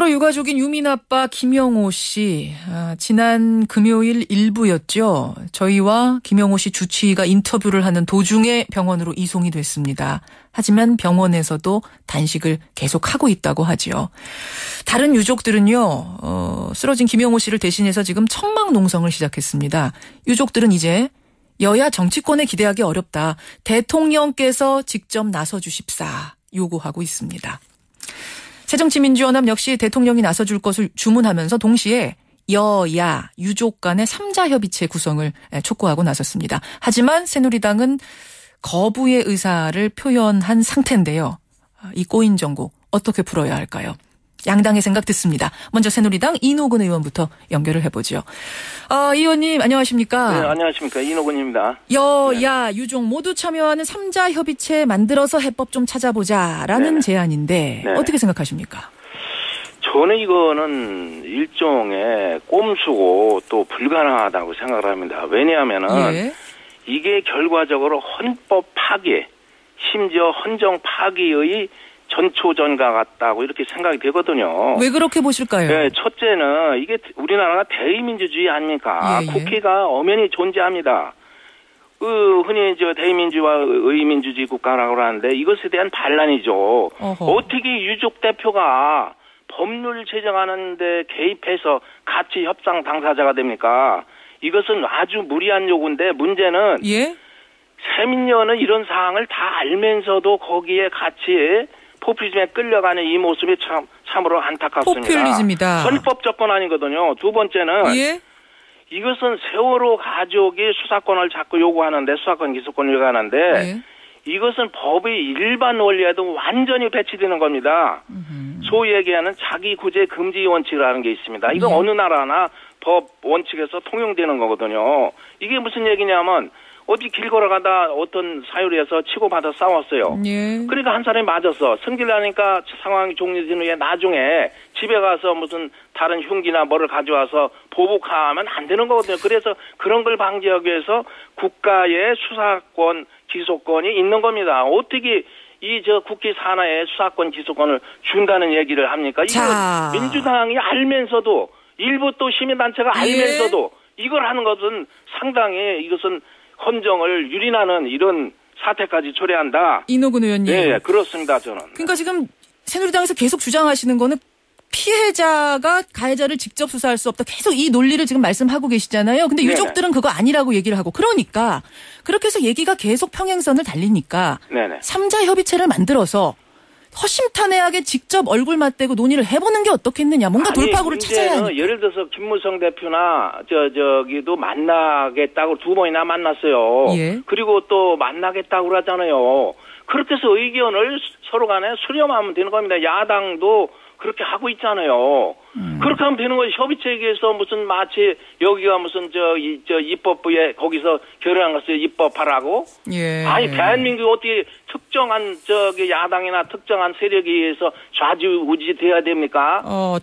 서로 유가족인 유민 아빠 김영호 씨. 지난 금요일 일부였죠. 저희와 김영호 씨 주치의가 인터뷰를 하는 도중에 병원으로 이송이 됐습니다. 하지만 병원에서도 단식을 계속하고 있다고 하죠. 다른 유족들은요. 쓰러진 김영호 씨를 대신해서 지금 천막 농성을 시작했습니다. 유족들은 이제 여야 정치권에 기대하기 어렵다. 대통령께서 직접 나서주십사 요구하고 있습니다. 새정치민주연합 역시 대통령이 나서줄 것을 주문하면서 동시에 여야 유족 간의 3자 협의체 구성을 촉구하고 나섰습니다. 하지만 새누리당은 거부의 의사를 표현한 상태인데요. 이 꼬인 정고 어떻게 풀어야 할까요? 양당의 생각 듣습니다. 먼저 새누리당 이노근 의원부터 연결을 해보죠. 이 의원님 안녕하십니까? 네, 안녕하십니까. 이노근입니다. 여야 유족 모두 참여하는 3자 협의체 만들어서 해법 좀 찾아보자라는 네네. 제안인데 네네. 어떻게 생각하십니까? 저는 이거는 일종의 꼼수고 또 불가능하다고 생각을 합니다. 왜냐하면은 예. 이게 결과적으로 헌법 파괴, 심지어 헌정 파괴의 전초전가 같다고 이렇게 생각이 되거든요. 왜 그렇게 보실까요? 네, 첫째는 이게 우리나라가 대의민주주의 아닙니까? 예, 예. 국회가 엄연히 존재합니다. 흔히 대의민주와 의민주주의 국가라고 하는데 이것에 대한 반란이죠. 어허. 어떻게 유족 대표가 법률 제정하는데 개입해서 같이 협상 당사자가 됩니까? 이것은 아주 무리한 요구인데 문제는 예? 세민녀는 이런 사항을 다 알면서도 거기에 같이 포퓰리즘에 끌려가는 이 모습이 참으로 안타깝습니다. 포퓰리즘이다. 헌법 접근 아니거든요. 두 번째는 예? 이것은 세월호 가족이 수사권을 자꾸 요구하는데 수사권 기소권을 요구하는데 예? 이것은 법의 일반 원리에도 완전히 배치되는 겁니다. 소위 얘기하는 자기 구제 금지 원칙이라는 게 있습니다. 이건 어느 나라나 법 원칙에서 통용되는 거거든요. 이게 무슨 얘기냐면 어디 길 걸어가다 어떤 사유리에서 치고받아 싸웠어요. 예. 그러니까 한 사람이 맞았어. 승질나니까 상황이 종료된 후에 나중에 집에 가서 무슨 다른 흉기나 뭐를 가져와서 보복하면 안 되는 거거든요. 그래서 그런 걸 방지하기 위해서 국가의 수사권, 기소권이 있는 겁니다. 어떻게 국회 산하에 수사권, 기소권을 준다는 얘기를 합니까? 이거 민주당이 알면서도 일부 또 시민단체가 알면서도 이걸 하는 것은 상당히 이것은 헌정을 유린하는 이런 사태까지 초래한다. 이노근 의원님. 네, 그렇습니다. 저는. 그러니까 지금 새누리당에서 계속 주장하시는 거는 피해자가 가해자를 직접 수사할 수 없다. 계속 이 논리를 지금 말씀하고 계시잖아요. 근데 유족들은 그거 아니라고 얘기를 하고 그러니까 그렇게 해서 얘기가 계속 평행선을 달리니까 네네. 3자 협의체를 만들어서 허심탄회하게 직접 얼굴 맞대고 논의를 해보는 게 어떻겠느냐. 뭔가 돌파구를 찾아야 하니까. 예를 들어서 김무성 대표나 저기도 만나겠다고 2번이나 만났어요. 예. 그리고 또 만나겠다고 그러잖아요. 그렇게 해서 의견을 서로 간에 수렴하면 되는 겁니다. 야당도 그렇게 하고 있잖아요. 그렇게 하면 되는 거예요. 협의체에서 무슨 마치 여기가 무슨 입법부에 거기서 결의한 것을 입법하라고? 예. 아니 대한민국 어떻게 특정한 야당이나 특정한 세력에 의해서 좌지우지 돼야 됩니까?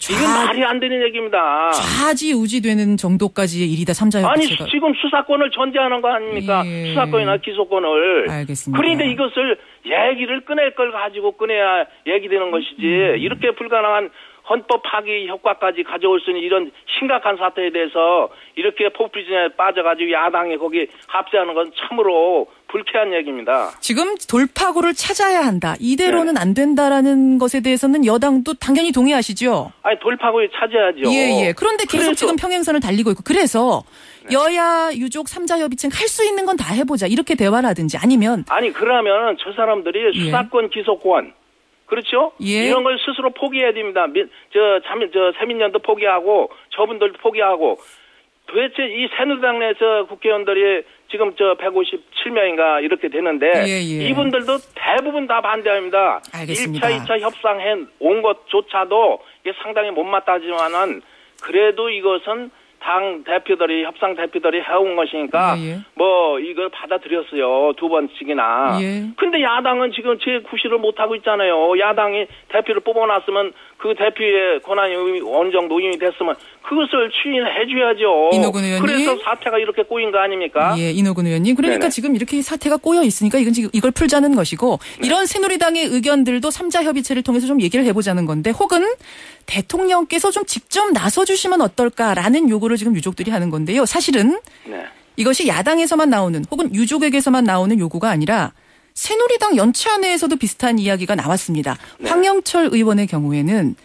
이건 말이 안 되는 얘기입니다. 좌지우지되는 정도까지의 일이다 3자 협의체가. 아니 지금 수사권을 전제하는 거 아닙니까? 예. 수사권이나 기소권을. 알겠습니다. 그런데 이것을 얘기를 꺼낼 걸 가지고 꺼내야 얘기되는 것이지 이렇게 불가능한 헌법 파기 효과까지 가져올 수 있는 이런 심각한 사태에 대해서 이렇게 포퓰리즘에 빠져가지고 야당이 거기 합세하는 건 참으로 불쾌한 얘기입니다. 지금 돌파구를 찾아야 한다. 이대로는 안 된다라는 것에 대해서는 여당도 당연히 동의하시죠? 아니 돌파구를 찾아야죠. 예. 그런데 계속 지금 평행선을 달리고 있고 그래서 여야 유족 3자 협의체는 할 수 있는 건 다 해보자. 이렇게 대화를 하든지 아니면 그러면 저 사람들이 수사권, 기소권 그렇죠? 예. 이런 걸 스스로 포기해야 됩니다. 세민년도 포기하고 저분들도 포기하고 도대체 이 새누리당 내에서 국회의원들이 지금 157명인가 이렇게 되는데 이분들도 대부분 다 반대합니다. 알겠습니다. 1차, 2차 협상해 온 것조차도 이게 상당히 못마땅하지만은 그래도 이것은 당 대표들이 협상 대표들이 해온 것이니까 뭐 이걸 받아들였어요. 2번씩이나. 근데 야당은 지금 제9시를 못하고 있잖아요. 야당이 대표를 뽑아놨으면 그 대표의 권한이 어느 정도 의미 됐으면 그것을 추진해 줘야죠. 이노근 의원님. 그래서 사태가 이렇게 꼬인 거 아닙니까? 예, 이노근 의원님. 그러니까 네네. 지금 이렇게 사태가 꼬여 있으니까 이걸 풀자는 것이고 네. 이런 새누리당의 의견들도 3자 협의체를 통해서 좀 얘기를 해보자는 건데 혹은 대통령께서 좀 직접 나서주시면 어떨까라는 요구를 지금 유족들이 하는 건데요. 사실은 네. 이것이 야당에서만 나오는 혹은 유족에게서만 나오는 요구가 아니라 새누리당 연차 내에서도 비슷한 이야기가 나왔습니다. 네. 황영철 의원의 경우에는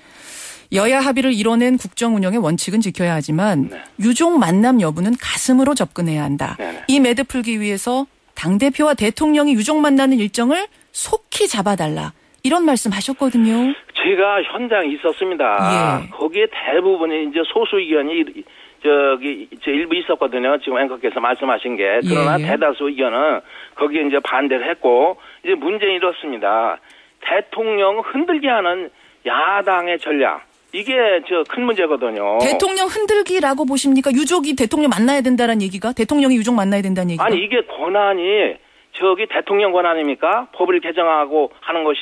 여야 합의를 이뤄낸 국정 운영의 원칙은 지켜야 하지만 네. 유족 만남 여부는 가슴으로 접근해야 한다. 네. 이 매듭 풀기 위해서 당대표와 대통령이 유족 만나는 일정을 속히 잡아달라. 이런 말씀 하셨거든요. 제가 현장에 있었습니다. 예. 거기에 대부분이 이제 소수 의견이 일부 있었거든요. 지금 앵커께서 말씀하신 게. 그러나 예. 대다수 의견은 거기에 이제 반대를 했고, 이제 문제는 이렇습니다. 대통령 흔들게 하는 야당의 전략. 이게 큰 문제거든요. 대통령 흔들기라고 보십니까? 유족이 대통령 만나야 된다는 얘기가? 대통령이 유족 만나야 된다는 얘기가? 아니, 이게 권한이 대통령 권한입니까? 법을 개정하고 하는 것이?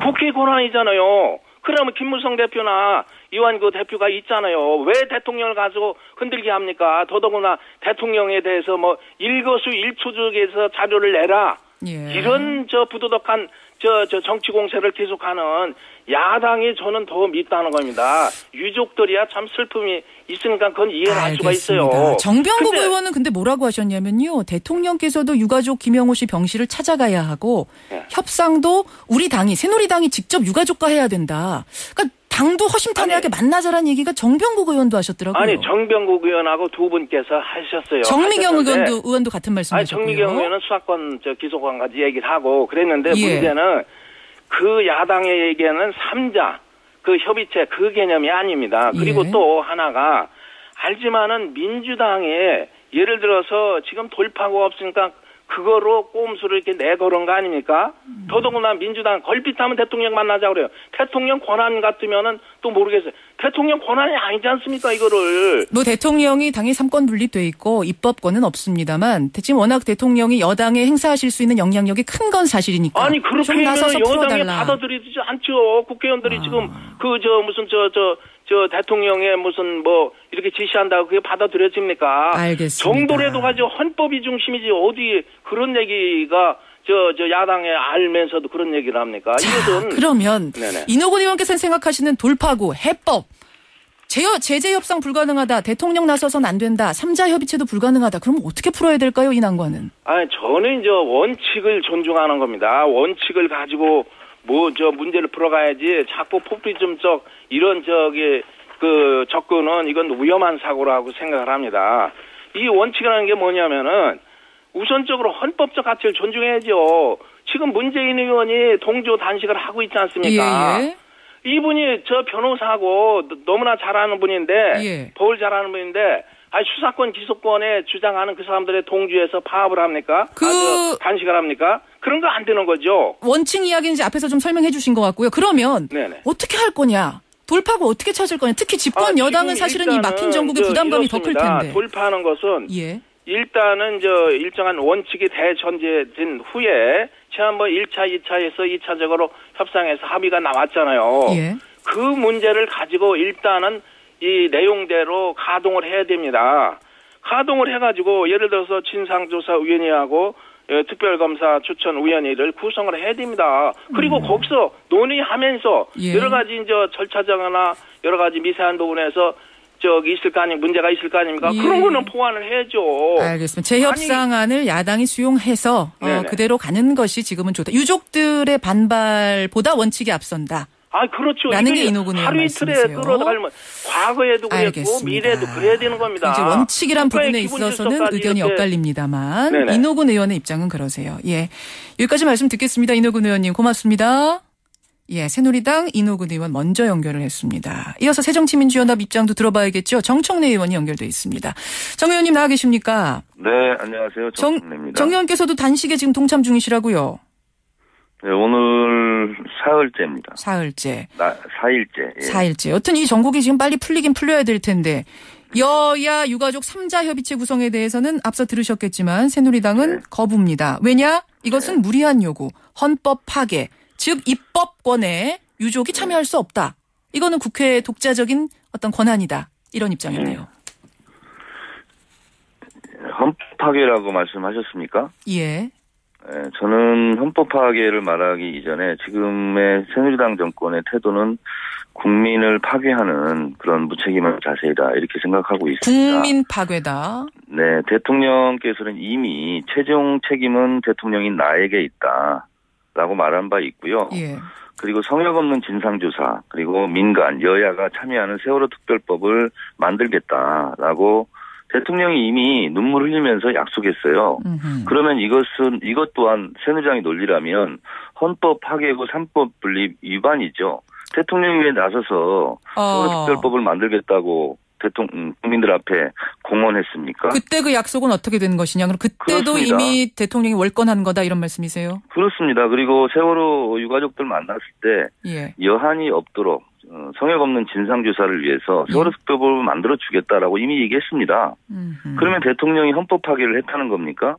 국회 권한이잖아요. 그러면 김무성 대표나 이완구 대표가 있잖아요. 왜 대통령을 가지고 흔들게 합니까? 더더구나 대통령에 대해서 뭐 일거수일투족에서 자료를 내라. 예. 이런 부도덕한 정치 공세를 계속하는 야당이 저는 더 밉다는 겁니다. 유족들이야 참 슬픔이 있으니까 그건 이해를 할 수가 있어요. 정병국 의원은 근데 뭐라고 하셨냐면요. 대통령께서도 유가족 김영호 씨 병실을 찾아가야 하고 네. 협상도 우리 당이 새누리당이 직접 유가족과 해야 된다. 그러니까 당도 허심탄회하게 만나자라는 얘기가 정병국 의원도 하셨더라고요. 아니 정병국 의원하고 두 분께서 하셨어요. 정미경 의원도 같은 말씀하셨고요. 정미경 의원은 수사권 기소권까지 얘기를 하고 그랬는데 예. 문제는 그 야당의 얘기에는 3자 그 협의체 그 개념이 아닙니다. 그리고 예. 또 하나가 알지만은 민주당에 예를 들어서 지금 돌파구가 없으니까 그거로 꼼수를 이렇게 내걸은 거 아닙니까? 더더구나 민주당 걸핏하면 대통령 만나자고 그래요. 대통령 권한 같으면은 또 모르겠어요. 대통령 권한이 아니지 않습니까, 이거를. 뭐 대통령이 당이 3권 분립돼 있고 입법권은 없습니다만 지금 워낙 대통령이 여당에 행사하실 수 있는 영향력이 큰 건 사실이니까. 아니, 그렇게 하면 여당이 받아들이지 않죠. 국회의원들이 지금 대통령의 무슨 이렇게 지시한다고 그게 받아들여집니까? 알겠습니다. 정도라도 가지고 헌법이 중심이지 어디 그런 얘기가 야당에 알면서도 그런 얘기를 합니까? 자, 이것은 그러면 네네. 이노근 의원께서 생각하시는 돌파구, 해법, 제재 협상 불가능하다, 대통령 나서선 안 된다, 3자 협의체도 불가능하다. 그럼 어떻게 풀어야 될까요, 이 난관은? 아니, 저는 이제 원칙을 존중하는 겁니다. 원칙을 가지고 문제를 풀어가야지 자꾸 포퓰리즘적 이런 접근은 이건 위험한 사고라고 생각을 합니다. 이 원칙이라는 게 뭐냐면은 우선적으로 헌법적 가치를 존중해야죠. 지금 문재인 의원이 동조 단식을 하고 있지 않습니까? 예. 이분이 변호사고 너무나 잘하는 분인데 예. 법을 잘하는 분인데 수사권 기소권에 주장하는 그 사람들의 동조에서 파업을 합니까? 단식을 합니까? 그런 거 안 되는 거죠. 원칙 이야기는 이제 앞에서 좀 설명해 주신 것 같고요. 그러면 네네. 어떻게 할 거냐? 돌파구 어떻게 찾을 거냐? 특히 집권 여당은 사실은 이 막힌 정국의 부담감이 더 클 텐데. 돌파하는 것은 예. 일단은 일정한 원칙이 대전제된 후에 지난번 1차, 2차에서 2차적으로 협상해서 합의가 나왔잖아요. 예. 그 문제를 가지고 일단은 이 내용대로 가동을 해야 됩니다. 가동을 해가지고 예를 들어서 진상조사위원회하고 특별검사 추천위원회를 구성을 해야 됩니다. 그리고 거기서 논의하면서 예. 여러 가지 절차적이나 여러 가지 미세한 부분에서 있을 거 아닙니까? 문제가 있을 거 아닙니까? 예. 그런 거는 보완을 해야죠. 알겠습니다. 재협상안을 야당이 수용해서 그대로 가는 것이 지금은 좋다. 유족들의 반발보다 원칙이 앞선다. 그렇죠. 라는 게 이노근 의원 말씀이세요. 하루 이틀에 끌어다가면 과거에도 그랬고 미래에도 그래야 되는 겁니다. 이제 원칙이란 부분에 있어서는 의견이 엇갈립니다만 네네. 이노근 의원의 입장은 그러세요. 예, 여기까지 말씀 듣겠습니다. 이노근 의원님 고맙습니다. 예, 새누리당 이노근 의원 먼저 연결을 했습니다. 이어서 새정치민주연합 입장도 들어봐야겠죠. 정청래 의원이 연결돼 있습니다. 정 의원님 나와 계십니까? 네, 안녕하세요. 정청래입니다. 정 의원께서도 단식에 지금 동참 중이시라고요? 네, 오늘 사흘째입니다. 사흘째. 4일째. 예. 4일째. 여튼 이 전국이 지금 빨리 풀리긴 풀려야 될 텐데 여야 유가족 3자 협의체 구성에 대해서는 앞서 들으셨겠지만 새누리당은 네. 거부입니다. 왜냐? 이것은 네. 무리한 요구, 헌법 파괴, 즉 입법권에 유족이 참여할 수 없다. 이거는 국회의 독자적인 어떤 권한이다. 이런 입장이네요. 헌법 파괴라고 말씀하셨습니까? 예. 저는 헌법 파괴를 말하기 이전에 지금의 새누리당 정권의 태도는 국민을 파괴하는 그런 무책임한 자세이다 이렇게 생각하고 있습니다. 국민 파괴다. 네, 대통령께서는 이미 최종 책임은 대통령인 나에게 있다라고 말한 바 있고요. 예. 그리고 성역 없는 진상조사 그리고 민간 여야가 참여하는 세월호 특별법을 만들겠다라고 대통령이 이미 눈물 흘리면서 약속했어요. 그러면 이것 또한 새누리당의 논리라면 헌법 파괴고 3법 분립 위반이죠. 대통령이 왜 나서서 세월호 특별법을 만들겠다고 국민들 앞에 공언했습니까? 그때 그 약속은 어떻게 된 것이냐? 그럼 그때도 그렇습니다. 이미 대통령이 월권한 거다 이런 말씀이세요? 그렇습니다. 그리고 세월호 유가족들 만났을 때 예. 여한이 없도록 성역 없는 진상조사를 위해서 세월호 특별법을 만들어주겠다라고 이미 얘기했습니다. 그러면 대통령이 헌법 파괴를 했다는 겁니까?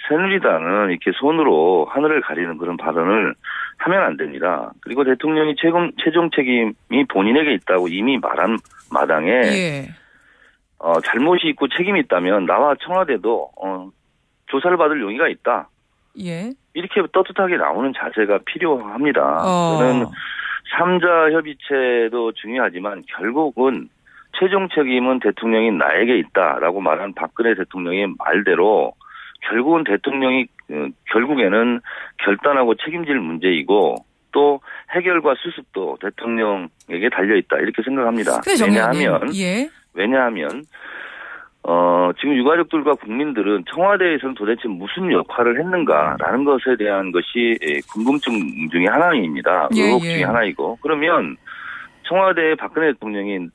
새누리당은 이렇게 손으로 하늘을 가리는 그런 발언을 하면 안 됩니다. 그리고 대통령이 최종 책임이 본인에게 있다고 이미 말한 마당에 예. 잘못이 있고 책임이 있다면 나와 청와대도 조사를 받을 용의가 있다. 예. 이렇게 떳떳하게 나오는 자세가 필요합니다. 저는 3자 협의체도 중요하지만 결국은 최종 책임은 대통령이 나에게 있다라고 말한 박근혜 대통령의 말대로 결국은 대통령이 결국에는 결단하고 책임질 문제이고 또 해결과 수습도 대통령에게 달려있다 이렇게 생각합니다. 왜냐하면 지금 유가족들과 국민들은 청와대에서는 도대체 무슨 역할을 했는가라는 것에 대한 것이 궁금증 중에 하나입니다. 의혹 중에 하나이고 그러면 청와대의 박근혜 대통령이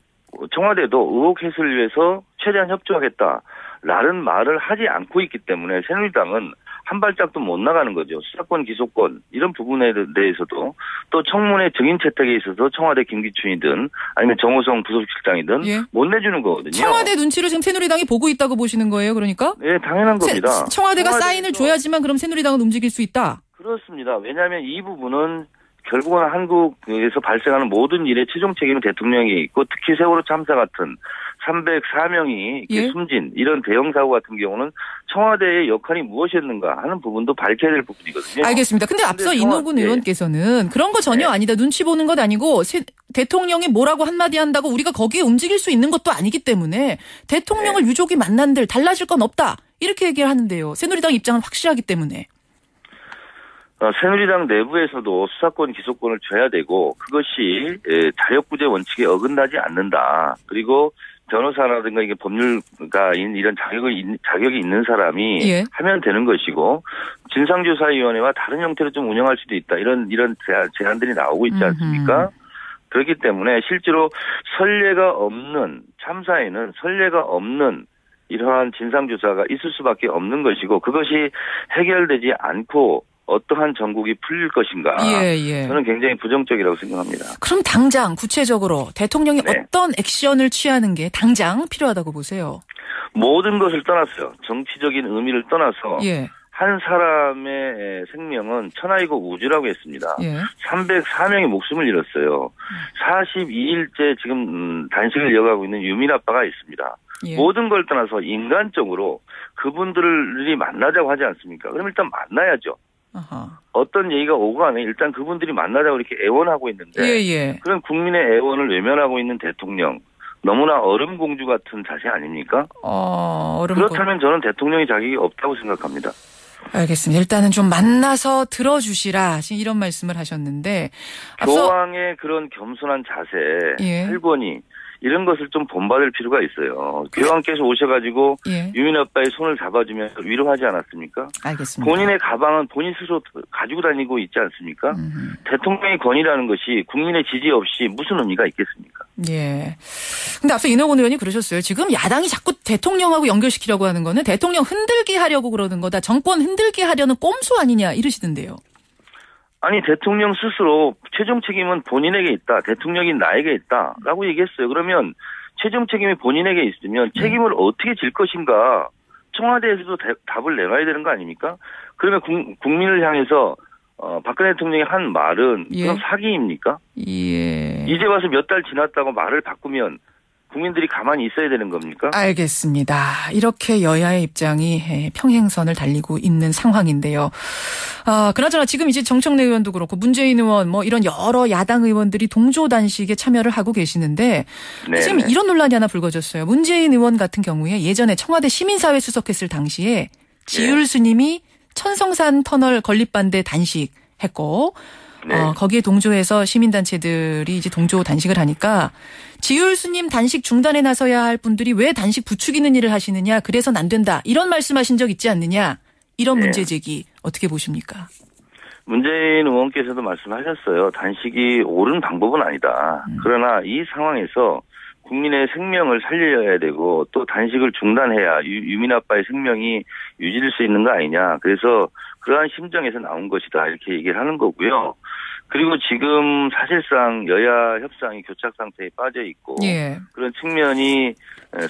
청와대도 의혹 해소를 위해서 최대한 협조하겠다라는 말을 하지 않고 있기 때문에 새누리당은 한 발짝도 못 나가는 거죠. 수사권, 기소권 이런 부분에 대해서도 또 청문회 증인 채택에 있어서 청와대 김기춘이든 아니면 정호성 부속실장이든 못 내주는 거거든요. 청와대 눈치를 지금 새누리당이 보고 있다고 보시는 거예요, 그러니까? 네, 당연한 겁니다. 청와대가 사인을 줘야지만 그럼 새누리당은 움직일 수 있다? 그렇습니다. 왜냐하면 이 부분은 결국은 한국에서 발생하는 모든 일의 최종 책임은 대통령이 있고 특히 세월호 참사 같은 304명이 숨진 이런 대형 사고 같은 경우는 청와대의 역할이 무엇이었는가 하는 부분도 밝혀야 될 부분이거든요. 알겠습니다. 근데 앞서 이노근 의원께서는 그런 거 전혀 아니다. 눈치 보는 것 아니고 대통령이 뭐라고 한마디 한다고 우리가 거기에 움직일 수 있는 것도 아니기 때문에 대통령을 유족이 만난들 달라질 건 없다. 이렇게 얘기를 하는데요. 새누리당 입장은 확실하기 때문에. 새누리당 내부에서도 수사권, 기소권을 줘야 되고 그것이 자력구제 원칙에 어긋나지 않는다. 그리고 변호사라든가 이게 법률가인 이런 자격이 있는 사람이 하면 되는 것이고 진상조사위원회와 다른 형태로 좀 운영할 수도 있다. 이런 제안들이 나오고 있지 않습니까? 그렇기 때문에 실제로 참사에는 선례가 없는 이러한 진상조사가 있을 수밖에 없는 것이고 그것이 해결되지 않고 어떠한 전국이 풀릴 것인가. 저는 굉장히 부정적이라고 생각합니다. 그럼 당장 구체적으로 대통령이 어떤 액션을 취하는 게 당장 필요하다고 보세요? 모든 것을 떠났어요. 정치적인 의미를 떠나서 한 사람의 생명은 천하이고 우주라고 했습니다. 304명이 목숨을 잃었어요. 42일째 지금 단식을 이어가고 있는 유민 아빠가 있습니다. 모든 걸 떠나서 인간적으로 그분들이 만나자고 하지 않습니까? 그럼 일단 만나야죠. 어떤 얘기가 오고 가네 일단 그분들이 만나자고 이렇게 애원하고 있는데 그럼 국민의 애원을 외면하고 있는 대통령 너무나 얼음공주 같은 자세 아닙니까? 그렇다면 저는 대통령이 자격이 없다고 생각합니다. 알겠습니다. 일단은 좀 만나서 들어주시라 이런 말씀을 하셨는데 교황의 그런 겸손한 자세, 할권이 이런 것을 좀 본받을 필요가 있어요. 교황께서 오셔가지고 유민 아빠의 손을 잡아주면서 위로하지 않았습니까? 알겠습니다. 본인의 가방은 본인 스스로 가지고 다니고 있지 않습니까? 대통령의 권위라는 것이 국민의 지지 없이 무슨 의미가 있겠습니까? 근데 앞서 이노근 의원이 그러셨어요. 지금 야당이 자꾸 대통령하고 연결시키려고 하는 거는 대통령 흔들게 하려고 그러는 거다. 정권 흔들게 하려는 꼼수 아니냐 이러시던데요. 아니 대통령 스스로 최종 책임은 본인에게 있다. 대통령이 나에게 있다라고 얘기했어요. 그러면 최종 책임이 본인에게 있으면 책임을 어떻게 질 것인가 청와대에서도 답을 내놔야 되는 거 아닙니까? 그러면 국민을 향해서 박근혜 대통령이 한 말은 그럼 사기입니까? 이제 와서 몇 달 지났다고 말을 바꾸면 국민들이 가만히 있어야 되는 겁니까? 알겠습니다. 이렇게 여야의 입장이 평행선을 달리고 있는 상황인데요. 그나저나 지금 이제 정청래 의원도 그렇고 문재인 의원 뭐 이런 여러 야당 의원들이 동조 단식에 참여를 하고 계시는데 네네. 지금 이런 논란이 하나 불거졌어요. 문재인 의원 같은 경우에 예전에 청와대 시민사회 수석했을 당시에 지율 스님이 천성산 터널 건립반대 단식했고 거기에 동조해서 시민단체들이 이제 동조 단식을 하니까 지율 스님 단식 중단에 나서야 할 분들이 왜 단식 부추기는 일을 하시느냐 그래서는 안 된다 이런 말씀하신 적 있지 않느냐 이런 문제 제기 어떻게 보십니까? 문재인 의원께서도 말씀하셨어요. 단식이 옳은 방법은 아니다. 그러나 이 상황에서 국민의 생명을 살려야 되고 또 단식을 중단해야 유민 아빠의 생명이 유지될 수 있는 거 아니냐. 그래서 그러한 심정에서 나온 것이다. 이렇게 얘기를 하는 거고요. 그리고 지금 사실상 여야 협상이 교착 상태에 빠져 있고 그런 측면이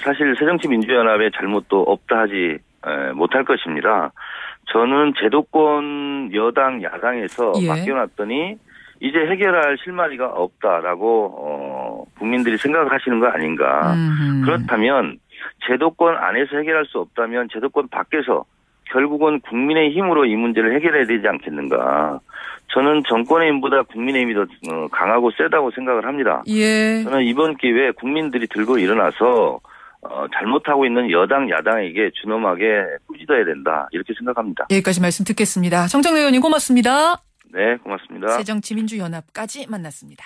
사실 새정치민주연합의 잘못도 없다 하지 못할 것입니다. 저는 제도권 여당 야당에서 맡겨놨더니 이제 해결할 실마리가 없다라고 국민들이 생각을 하시는 거 아닌가. 그렇다면 제도권 안에서 해결할 수 없다면 제도권 밖에서 결국은 국민의힘으로 이 문제를 해결해야 되지 않겠는가. 저는 정권의 힘보다 국민의 힘이 더 강하고 세다고 생각을 합니다. 저는 이번 기회에 국민들이 들고 일어나서 잘못하고 있는 여당 야당에게 준엄하게 꾸짖어야 된다. 이렇게 생각합니다. 여기까지 말씀 듣겠습니다. 정청래 의원님 고맙습니다. 네, 고맙습니다. 새정치민주연합까지 만났습니다.